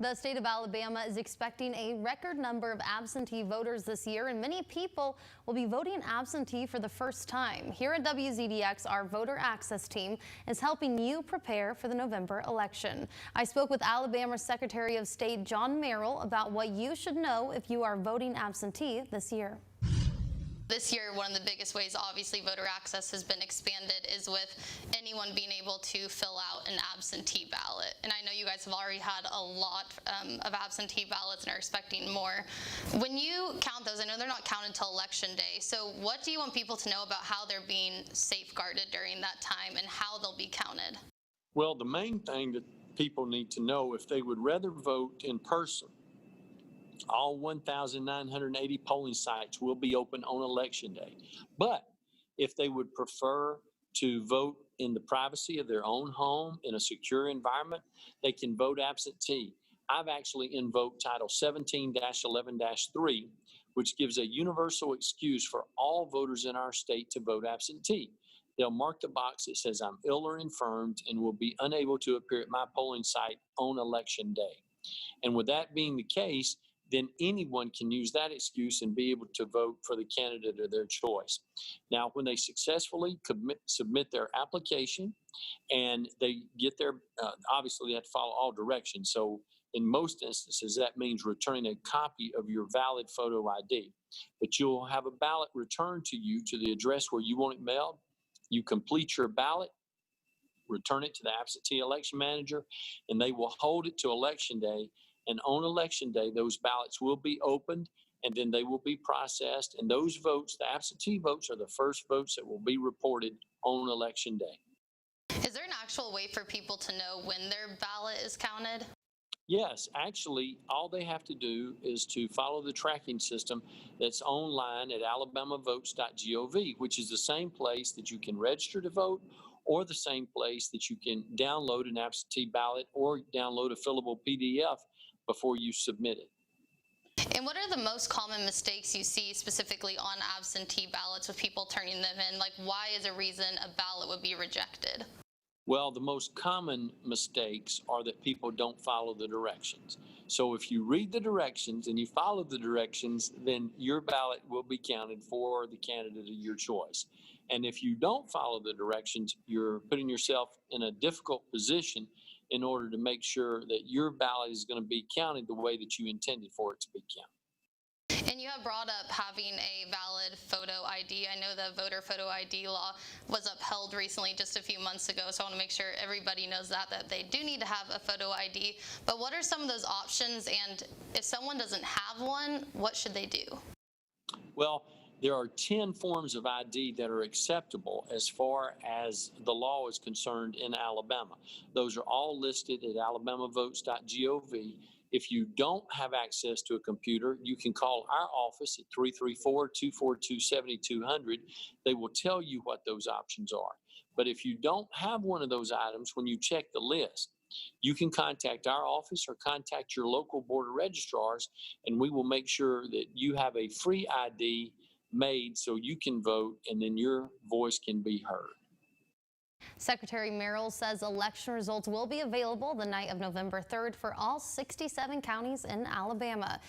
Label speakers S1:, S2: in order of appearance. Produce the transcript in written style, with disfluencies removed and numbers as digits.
S1: The state of Alabama is expecting a record number of absentee voters this year, and many people will be voting absentee for the first time. Here at WZDX, our voter access team is helping you prepare for the November election. I spoke with Alabama Secretary of State John Merrill about what you should know if you are voting absentee this year.
S2: This year, one of the biggest ways, obviously, voter access has been expanded is with anyone being able to fill out an absentee ballot. And I know you guys have already had a lot of absentee ballots and are expecting more. When you count those, I know they're not counted till Election Day. So what do you want people to know about how they're being safeguarded during that time and how they'll be counted?
S3: Well, the main thing that people need to know, if they would rather vote in person, all 1,980 polling sites will be open on Election Day. But if they would prefer to vote in the privacy of their own home in a secure environment, they can vote absentee. I've actually invoked Title 17-11-3, which gives a universal excuse for all voters in our state to vote absentee. They'll mark the box that says I'm ill or infirmed and will be unable to appear at my polling site on Election Day. And with that being the case, then anyone can use that excuse and be able to vote for the candidate of their choice. Now, when they successfully submit their application and they get their, obviously they have to follow all directions. So in most instances, that means returning a copy of your valid photo ID. But you'll have a ballot returned to you to the address where you want it mailed. You complete your ballot, return it to the absentee election manager, and they will hold it to Election Day. And on Election Day, those ballots will be opened and then they will be processed. And those votes, the absentee votes, are the first votes that will be reported on Election Day.
S2: Is there an actual way for people to know when their ballot is counted?
S3: Yes, actually, all they have to do is to follow the tracking system that's online at alabamavotes.gov, which is the same place that you can register to vote, or the same place that you can download an absentee ballot or download a fillable PDF before you submit it.
S2: And what are the most common mistakes you see specifically on absentee ballots with people turning them in? Like, why is a reason a ballot would be rejected?
S3: Well, the most common mistakes are that people don't follow the directions. So if you read the directions and you follow the directions, then your ballot will be counted for the candidate of your choice. And if you don't follow the directions, you're putting yourself in a difficult position in order to make sure that your ballot is going to be counted the way that you intended for it to be counted.
S2: And you have brought up having a valid photo ID. I know the voter photo ID law was upheld recently, just a few months ago, so I want to make sure everybody knows that they do need to have a photo ID. But what are some of those options, and if someone doesn't have one, what should they do?
S3: Well, there are 10 forms of ID that are acceptable as far as the law is concerned in Alabama. Those are all listed at alabamavotes.gov. If you don't have access to a computer, you can call our office at 334-242-7200. They will tell you what those options are. But if you don't have one of those items, when you check the list, you can contact our office or contact your local board of registrars, and we will make sure that you have a free ID made so you can vote and then your voice can be heard.
S1: Secretary Merrill says election results will be available the night of November 3rd for all 67 counties in Alabama.